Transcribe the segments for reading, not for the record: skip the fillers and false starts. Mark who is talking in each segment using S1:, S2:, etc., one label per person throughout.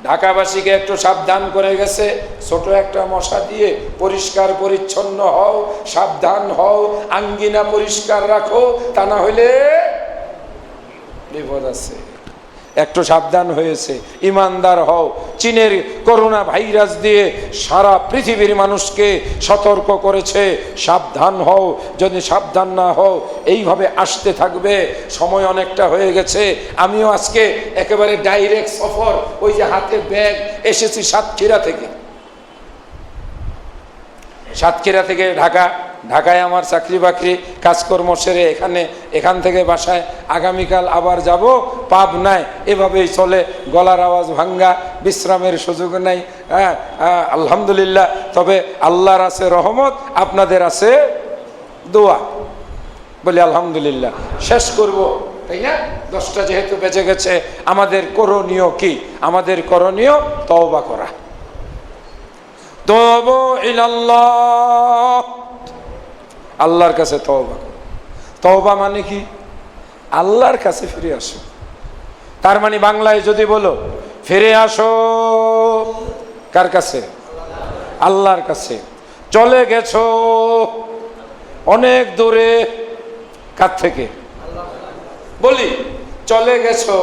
S1: ঢাকাবাসীকে একটু সাবধান করে গেছে, ছোট একটা মশা দিয়ে পরিষ্কার পরিচ্ছন্ন হও, সাবধান হও, আঙ্গিনা পরিষ্কার রাখো, তা না হইলে বিপদ আছে। একটু সাবধান হয়েছে, ইমানদার হও। চীনের করোনা ভাইরাস দিয়ে সারা পৃথিবীর মানুষকে সতর্ক করেছে, সাবধান হও। যদি সাবধান না হও এইভাবে আসতে থাকবে। সময় অনেকটা হয়ে গেছে। আমিও আজকে একেবারে ডাইরেক্ট সফর, ওই যে হাতে ব্যাগ, এসেছি সাতক্ষীরা থেকে। সাতক্ষীরা থেকে ঢাকা, ঢাকায় আমার চাকরি বাকরি কাজকর্ম সেরে এখান থেকে বাসায় আগামীকাল আবার যাব পাবনায়। এভাবেই চলে, গলার আওয়াজ ভাঙ্গা, বিশ্রামের সুযোগ নাই। আলহামদুলিল্লাহ। তবে আল্লাহর আছে রহমত, আপনাদের আছে দোয়া, বলি আলহামদুলিল্লাহ। শেষ করব, তাই না? 10টা যেহেতু বেজে গেছে। আমাদের করণীয় কি? আমাদের করণীয় তওবা করা। তুবু ইলাল্লাহ, আল্লাহর কাছে তওবা করো। তওবা মানে কি? আল্লাহর কাছে ফিরে আসো। তার মানে বাংলায় যদি বলো ফিরে আসো কার কাছে? আল্লাহর কাছে। চলে গেছো অনেক দূরে, কার থেকে? বলি চলে গেছো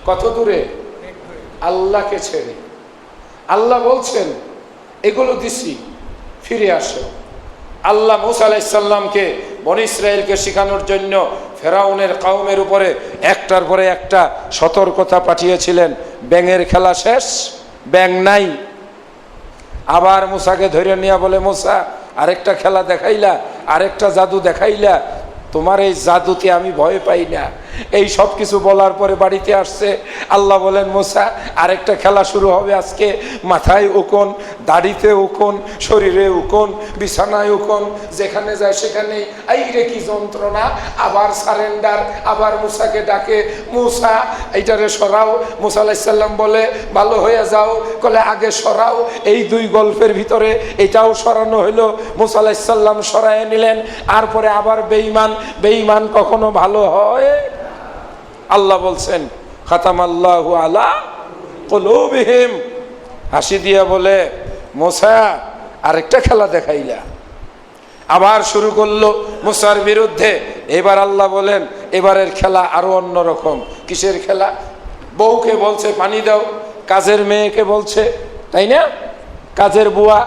S1: কত দূরে? আল্লাহকে ছেড়ে। আল্লাহ বলছেন এগুলো দিছি, ফিরে আসো। আল্লাহ মূসা আলাইহিস সালামকে বনী ইসরাইলকে শেখানোর জন্য ফেরাউনের কওমের উপরে একটার পরে একটা সতর্কতা পাঠিয়েছিলেন। ব্যাঙের খেলা শেষ, ব্যাঙ নাই। আবার মূসাকে ধরে নিয়ে বলে, মূসা আরেকটা খেলা দেখাইলা, আরেকটা জাদু দেখাইলা, তোমার এই জাদুতে আমি ভয় পাই না। এই সব কিছু বলার পরে বাড়িতে আসছে। আল্লাহ বলেন, মূসা আরেকটা খেলা শুরু হবে আজকে। মাথায় উকুন, দাড়িতে উকুন, শরীরে উকুন, বিছানায় উকুন, যেখানে যায় সেখানে আইরে কি যন্ত্রণা। আবার সারেন্ডার, আবার মূসাকে ডাকে, মূসা এইটারে সরাও। মূসা আলাইহিস সালাম বলে ভালো হয়ে যাও, বলে আগে সরাও। এই দুই গল্পের ভিতরে এটাও সরানো হইলো। মূসা আলাইহিস সালাম সরায় নিলেন। আর পরে আবার বেঈমান কখনো ভালো হয়? আল্লাহ বলছেন খাতামাল্লাহু আলা কুলুবিহিম। হাসি দিয়া বলে, মূসা আরেকটা খেলা দেখাইলা। আবার শুরু করলো মূসার বিরুদ্ধে। এবার আল্লাহ বলেন এবারের খেলা আরো অন্যরকম। কিসের খেলা? বউকে বলছে পানি দাও, কাজের মেয়েকে বলছে, তাই না? কাজের বুয়া,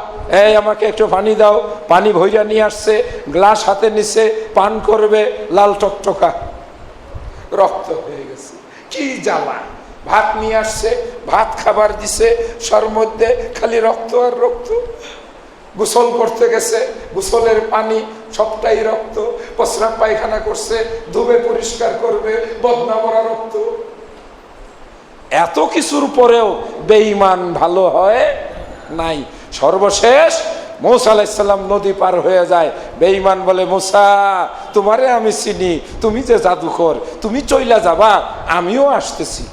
S1: এই আমাকে একটু পানি দাও। পানি ভইরা নিয়ে আসছে, গ্লাস হাতে নিচ্ছে, পান করবে, লাল টকটকা, রক্ত হয়ে গেছে। কি জ্বালা! ভাত নিয়ে আসছে, ভাত খাবার দিছে, সর মধ্যে খালি রক্ত আর রক্ত। গোসল করতে গেছে, গোসলের পানি সবটাই রক্ত। প্রস্রাব পায়খানা করছে, ধুবে পরিষ্কার করবে, বদনা ভরা রক্ত। এত কিছুর পরেও বেঈমান ভালো হয় নাই। সর্বশেষ মূসা আলাইহিস সালাম নদী পার হয়ে যায়। বেঈমান বলে, মূসা তোমারে আমি চিনি, তুমি যে জাদুকর, তুমি চইলা যাবা, আমিও আসতেছি।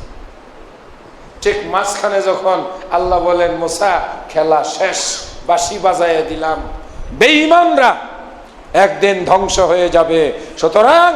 S1: ঠিক মাঝখানে যখন আল্লাহ বলেন মূসা খেলা শেষ, বাঁশি বাজায় দিলাম, বেঈমানরা একদিন ধ্বংস হয়ে যাবে। সুতরাং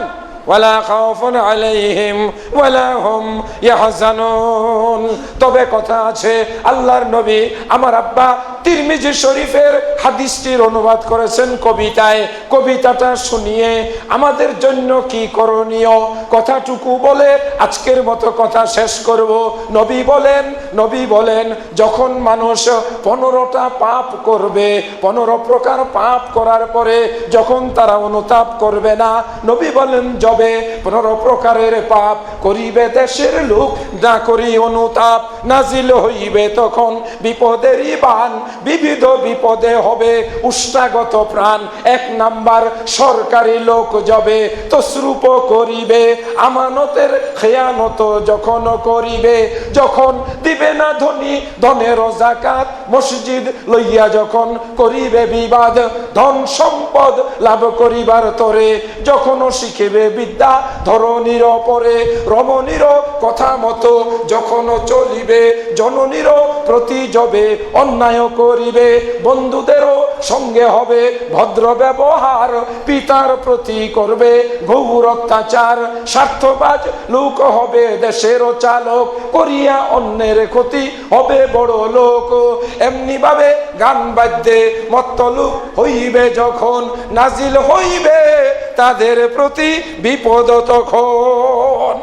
S1: ওয়ালা খাউফুন আলাইহিম ওয়ালা হুম ইয়াহজানুন। তবে কথা আছে, আল্লাহর নবী আমার আব্বা তিরমিজি শরীফের হাদিসটির অনুবাদ করেছেন কবিতায়। কবিতাটা শুনিয়ে আমাদের জন্য কি করণীয় কথাটুকু বলে আজকের মতো কথা শেষ করব। নবী বলেন যখন মানুষ 15টা পাপ করবে, 15 প্রকার পাপ করার পরে যখন তারা অনুতাপ করবে না, নবী বলেন যবে 15 প্রকারের পাপ করিবে দেশের লোক, না করি অনুতাপ, নাজিল হইবে তখন বিপদেরই বান, বিবিধ বিপদে হবে উষ্ণাগত প্রাণ। 1 নাম্বার সরকারি লোক যবে তসরূপ করিবে, আমানতের খেয়ানত যখন করিবে, যখন দিবে না ধনী ধনের জাকাত, মসজিদ লইয়া যখন করিবে বিবাদ, ধন সম্পদ লাভ করিবার তরে যখন শিখিবে বিদ্যা ধরণীর পরে, রমণীর কথা মতো যখন চলিবে, জননীর প্রতি যবে অন্যায় করিবে, বন্ধুদেরও সঙ্গে হবে ভদ্র ব্যবহার, পিতার প্রতি করবে ঘোর অত্যাচার, স্বার্থবাজ লোক হবে দেশেরও চালক, করিয়া অন্যের ক্ষতি হবে বড় লোক। এমনি ভাবে গান বাদ্যে মত্ত লোক হইবে যখন, নাজিল হইবে তাদের প্রতি বিপদ তখন।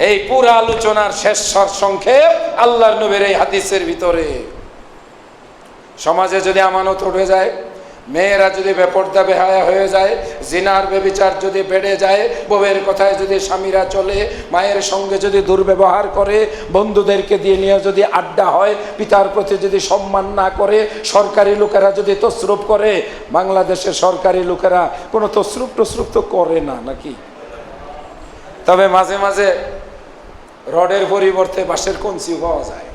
S1: এই পুরো আলোচনার শেষ সংক্ষেপ আল্লাহর নবীর এই হাদিসের ভিতরে। সমাজে যদি আমানত উঠে যায়, মেয়েরা যদি বেপর্দা বেহায়া হয়ে যায়, জিনার বেবিচার যদি বেড়ে যায়, বউয়ের কথায় যদি স্বামীরা চলে, মায়ের সঙ্গে যদি দুর্ব্যবহার করে, বন্ধুদেরকে দিয়ে নিয়ে যদি আড্ডা হয়, পিতার প্রতি যদি সম্মান না করে, সরকারি লোকেরা যদি তসরুপ করে। বাংলাদেশের সরকারি লোকেরা কোনো তসরুপ টসরুপ তো করে না নাকি? তবে মাঝে মাঝে রডের পরিবর্তে বাঁশের কঞ্চি পাওয়া যায়।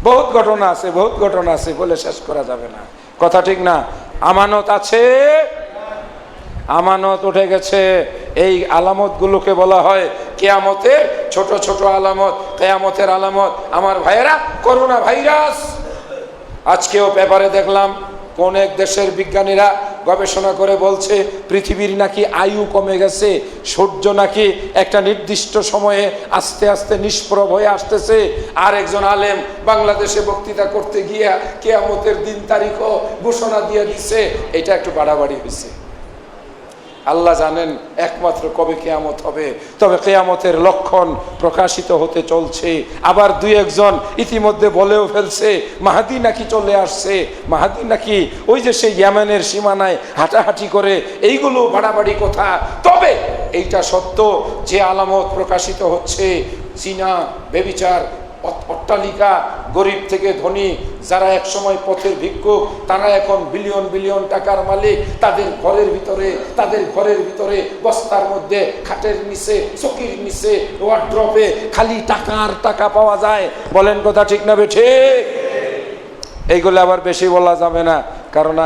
S1: বহুত ঘটনা আছে, বহুত ঘটনা আছে, বলে শেষ করা যাবে না, কথা ঠিক না? আমানত আছে, আমানত উঠে গেছে। এই আলামত গুলোকে বলা হয় কিয়ামতের ছোট ছোট আলামত, কিয়ামতের আলামত। আমার ভাইয়েরা, করোনা ভাইরাস আজকেও পেপারে দেখলাম কোন এক দেশের বিজ্ঞানীরা গবেষণা করে বলছে পৃথিবীর নাকি আয়ু কমে গেছে, সূর্য নাকি একটা নির্দিষ্ট সময়ে আস্তে আস্তে নিষ্প্রভ হয়ে আসতেছে। আর একজন আলেম বাংলাদেশে বক্তৃতা করতে গিয়া কিয়ামতের দিন তারিখও ঘোষণা দিয়ে দিছে। এটা একটু বাড়াবাড়ি হয়েছে। আল্লাহ জানেন একমাত্র কবে কিয়ামত হবে। তবে কিয়ামতের লক্ষণ প্রকাশিত হতে চলছে। আবার দুই একজন ইতিমধ্যে বলেও ফেলছে মাহাদি নাকি চলে আসছে, মাহাদি নাকি ওই যে সেই ইয়েমেনের সীমানায় হাঁটাহাঁটি করে। এইগুলো বাড়াবাড়ি কথা। তবে এইটা সত্য যে আলামত প্রকাশিত হচ্ছে, জিনা, ব্যভিচার, অট্টালিকা, গরিব থেকে ধনী, যারা একসময় পথের ভিক্ষুক তারা এখন বিলিয়ন বিলিয়ন টাকার মালিক। তাদের ঘরের ভিতরে বস্তার মধ্যে, খাটের নিচে, চকির নিচে, ওয়ার্ড্রপে খালি টাকার টাকা পাওয়া যায়। বলেন কথা ঠিক না ঠিক? এইগুলো আবার বেশি বলা যাবে না, কারণ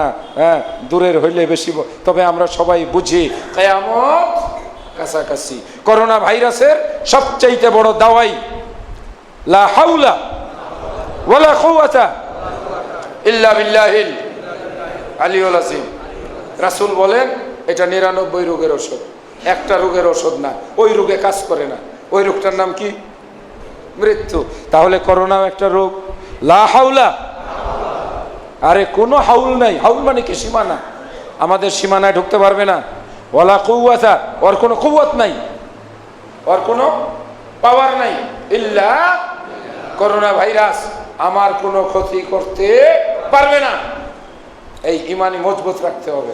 S1: দূরের হইলে বেশি। তবে আমরা সবাই বুঝি কিয়ামত কাছাকাছি। করোনা ভাইরাসের সবচাইতে বড় দাওয়াই লা হাওলা ওয়ালা কুওয়াতা ইল্লা বিল্লাহিল আলিয়ুল আযীম। রাসূল বলেন এটা 99 রোগের ওষুধ, একটা রোগের ওষুধ না। ওই রোগে কাজ করে না। ওই রোগটার নাম কি? মৃত্যু। তাহলে করোনাও একটা রোগ। লা হাওলা, আরে কোনো হাউল নাই। হাউল মানে কি? সীমানা। আমাদের সীমানায় ঢুকতে পারবে না। ওয়ালা কুওয়াতা, ওর কোনো কুওয়াত নাই, ওর কোনো পাওয়ার নাই। ইল্লা, করোনা ভাইরাস আমার কোনো ক্ষতি করতে পারবে না। এই ঈমানি মজবুত রাখতে হবে।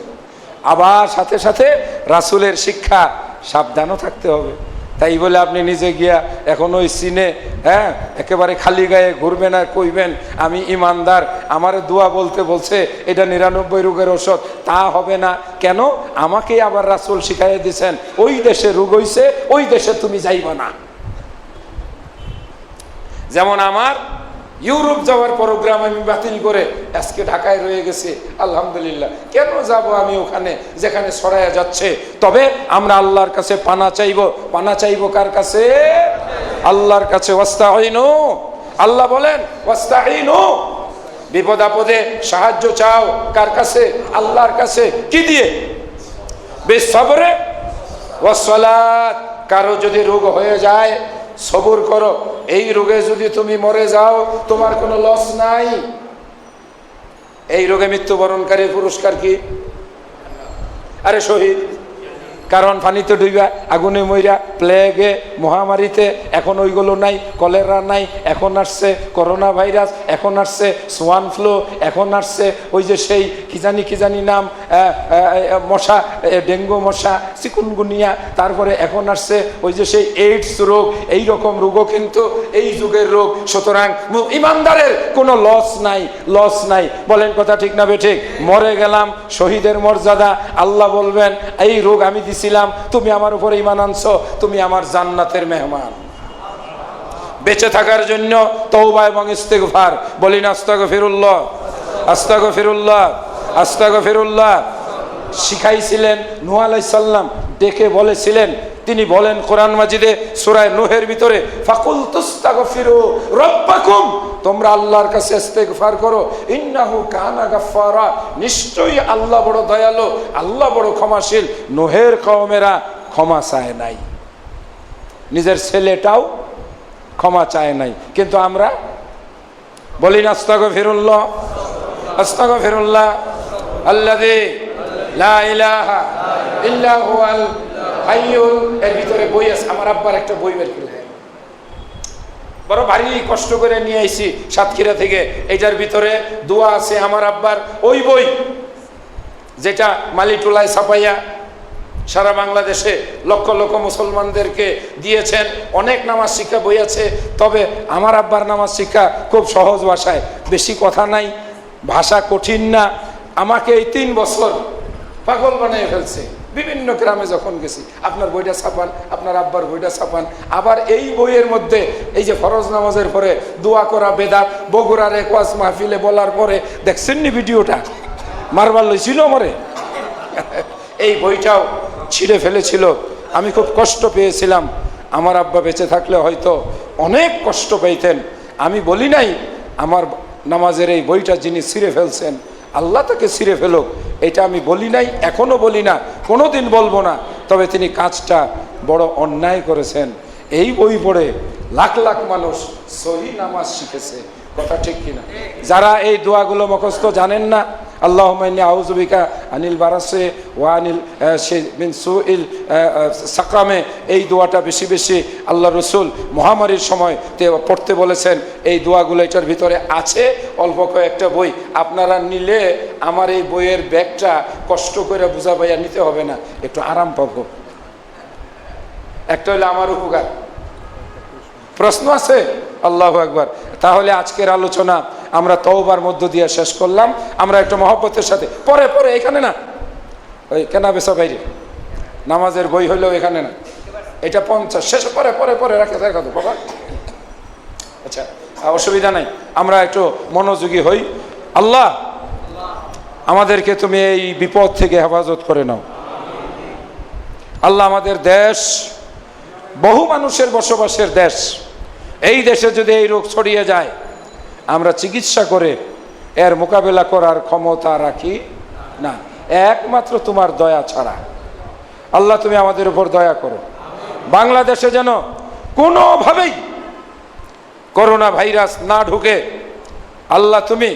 S1: আবার সাথে সাথে রাসূলের শিক্ষা, সাবধানও থাকতে হবে। তাই বলে আপনি নিজে গিয়া এখন ওই সিনে একেবারে খালি গায়ে ঘুরবেন আর কইবেন আমি ইমানদার, আমার দোয়া বলতে বলছে এটা 99 রোগের ওষুধ, তা হবে না। কেন? আমাকে আবার রাসূল শিখাইয়ে দিয়েছেন ওই দেশে রোগ হইছে, ওই দেশে তুমি যাইবা না। যেমন আমার ইউরোপ যাওয়ার প্রোগ্রাম আমি বাতিল করে আজকে ঢাকায় রয়ে গেছি। আলহামদুলিল্লাহ। কেন যাব আমি ওখানে যেখানে ছড়ায়া যাচ্ছে? তবে আমরা আল্লাহর কাছে পানা চাইবো। পানা চাইবো কার কাছে? আল্লাহর কাছে। ওয়াস্তাঈনু, আল্লাহ বলেন ওয়াস্তাঈনু, বিপদ আপদে সাহায্য চাও কার কাছে? আল্লাহর কাছে। কি দিয়ে? বিসবরে ওয়াস সালাত। কারো যদি রোগ হয়ে যায় সবর করো। এই রোগে যদি তুমি মরে যাও তোমার কোনো লস নাই। এই রোগে মৃত্যুবরণকারীর পুরস্কার কি? আরে শহীদ। কারণ পানিতে ডুইবা, আগুনে মইরা, প্লেগে, মহামারীতে। এখন ওইগুলো নাই। কলেরা নাই, এখন আসছে করোনা ভাইরাস, এখন আসছে সোয়ান ফ্লু, এখন আসছে ওই যে সেই কি জানি নাম মশা, ডেঙ্গু মশা, চিকুনগুনিয়া। তারপরে এখন আসছে ওই যে সেই এইডস রোগ। এই রকম রোগও কিন্তু এই যুগের রোগ। সুতরাং ইমানদারের কোনো লস নাই, লস নাই। বলেন কথা ঠিক না বেঠিক? মরে গেলাম, শহীদের মর্যাদা। আল্লাহ বলবেন এই রোগ আমি দিছিলাম, তুমি আমার উপরে ঈমান আনছো, তুমি আমার জান্নাতের মেহমান। বেঁচে থাকার জন্য তওবা এবং ইস্তিগফার। বলিন আস্তাগফিরুল্লাহ, আস্তাগফিরুল্লাহ, আস্তাগফিরুল্লাহ। শিখাইছিলেন নূহ আলাইহিস সালাম, ডেকে বলেছিলেন তিনি বলেন কোরআন মাজিদে সূরা নূহের ভিতরে, ফাকুল তুস্তাগফিরু রাব্বাকুম, তোমরা আল্লাহর কাছে ইস্তেগফার করো, ইন্নাহু কানা গাফফারা, নিশ্চয়ই আল্লাহ বড় দয়ালু, আল্লাহ বড় ক্ষমাশীল। নূহের কওমেরা ক্ষমা চায় নাই, নিজের ছেলেটাও ক্ষমা চায় নাই, কিন্তু আমরা বলি না আস্তাগফিরুল্লাহ আস্তাগফিরুল্লাহ আল্লাযী লা ইলাহা ইল্লা হুয়াল হাইয়ুল। এর ভিতরে বই আছে, আমার আব্বার একটা বই বের করে বড় ভারী কষ্ট করে নিয়ে আইছি সাতক্ষীরা থেকে। এটার ভিতরে দোয়া আছে আমার আব্বার, ওই বই যেটা মালিটুলায় ছাপাইয়া সারা বাংলাদেশে লক্ষ লক্ষ মুসলমানদেরকে দিয়েছেন। অনেক নামাজ শিক্ষা বই আছে, তবে আমার আব্বার নামাজ শিক্ষা খুব সহজ ভাষায়, বেশি কথা নাই, ভাষা কঠিন না। আমাকে এই 3 বছর পাগল বানিয়ে ফেলছে। বিভিন্ন গ্রামে যখন গেছি, আপনার বইটা ছাপান, আপনার আব্বার বইটা ছাপান। আবার এই বইয়ের মধ্যে এই যে ফরজ নামাজের পরে দোয়া করা বেদাত, বগুড়ার এক ওয়াজ মাহফিলে বলার পরে দেখছেন নি ভিডিওটা, মারবার লইছিল মরে। এই বইটাও ছিঁড়ে ফেলেছিল, আমি খুব কষ্ট পেয়েছিলাম। আমার আব্বা বেঁচে থাকলে হয়তো অনেক কষ্ট পেতেন। আমি বলি নাই আমার নামাজের এই বইটা যিনি ছিঁড়ে ফেলছেন আল্লাহ তাকে ছিঁড়ে ফেলুক, এটা আমি বলি নাই, এখনো বলি না, কোনোদিন বলবো না। তবে তিনি কাজটা বড় অন্যায় করেছেন। এই বই পড়ে লাখ লাখ মানুষ সহি নামাজ শিখেছে, কথা ঠিক কিনা? যারা এই দোয়াগুলো মুখস্থ জানেন না, আল্লাহুম্মা ইন্নী আউযু বিকা আনিল বারাসে ওয়া আনিল মিন সুইল সাকামে, এই দোয়াটা বেশি বেশি আল্লাহ রসুল মহামারীর সময় পড়তে বলেছেন। এই দোয়াগুলো এটার ভিতরে আছে, অল্প কয়েকটা বই। আপনারা নিলে আমার এই বইয়ের ব্যাগটা কষ্ট করে বুঝা পাইয়া নিতে হবে না, একটু আরাম পাবো। একটা হলে আমার উপকার। প্রশ্ন আছে? আল্লাহু আকবার। তাহলে আজকের আলোচনা আমরা তওবার মধ্য দিয়ে শেষ করলাম। আমরা একটু মহব্বতের সাথে পরে পরে, এখানে না, ওই কেনা বেচা বাইরে, নামাজের বই হইলেও এখানে না, এটা 50 শেষ পরে পরে পরে রাখা তো বাবা। আচ্ছা, অসুবিধা নাই, আমরা একটু মনোযোগী হই। আল্লাহ আমাদেরকে তুমি এই বিপদ থেকে হেফাজত করে নাও। আল্লাহ আমাদের দেশ বহু মানুষের বসবাসের দেশ, এই দেশে যদি এই রোগ ছড়িয়ে যায়, আমরা চিকিৎসা করে এর মোকাবেলা করার ক্ষমতা রাখি না, একমাত্র তোমার দয়া ছাড়া। আল্লাহ তুমি আমাদের উপর দয়া করো। বাংলাদেশে যেন কোনোভাবেই করোনা ভাইরাস না ঢুকে, আল্লাহ তুমি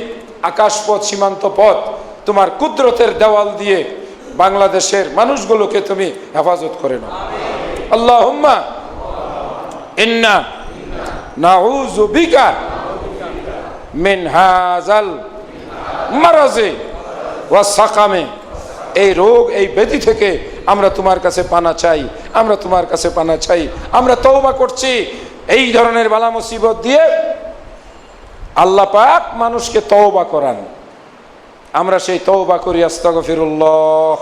S1: আকাশপথ সীমান্ত পথ তোমার কুদরতের দেওয়াল দিয়ে বাংলাদেশের মানুষগুলোকে তুমি হেফাজত করে নাও। আল্লাহুম্মা ইন্না নাউযু বিকা মিন হাযাল মারাজি ওয়া সাকামে, এই রোগ এই ব্যাধি থেকে আমরা তোমার কাছে পানা চাই, আমরা তোমার কাছে পানা চাই। আমরা তওবা করছি, এই ধরনের বালা মুসিবত দিয়ে আল্লাহ পাক মানুষকে তওবা করান। আমরা সেই তওবা করি। আস্তাগফিরুল্লাহ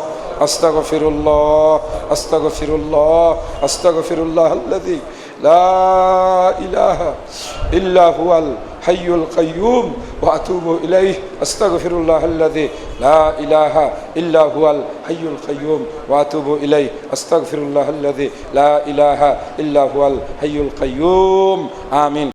S1: আস্তাগফিরুল্লাহ আস্তাগফিরুল্লাহ আস্তাগফিরুল্লাহ আল্লাযী লা ইলাহা ইল্লা হুয়াল হাইয়ুল কাইয়্যুম ওয়া আতুবু ইলাইহি আস্তাগফিরুল্লাহ আল্লাযী লা ইলাহা ইল্লা হুয়াল হাইয়ুল কাইয়্যুম ওয়া আতুবু ইলাইহি আস্তাগফিরুল্লাহ আল্লাযী লা ইলাহা ইল্লা হুয়াল হাইয়ুল কাইয়্যুম। আমিন।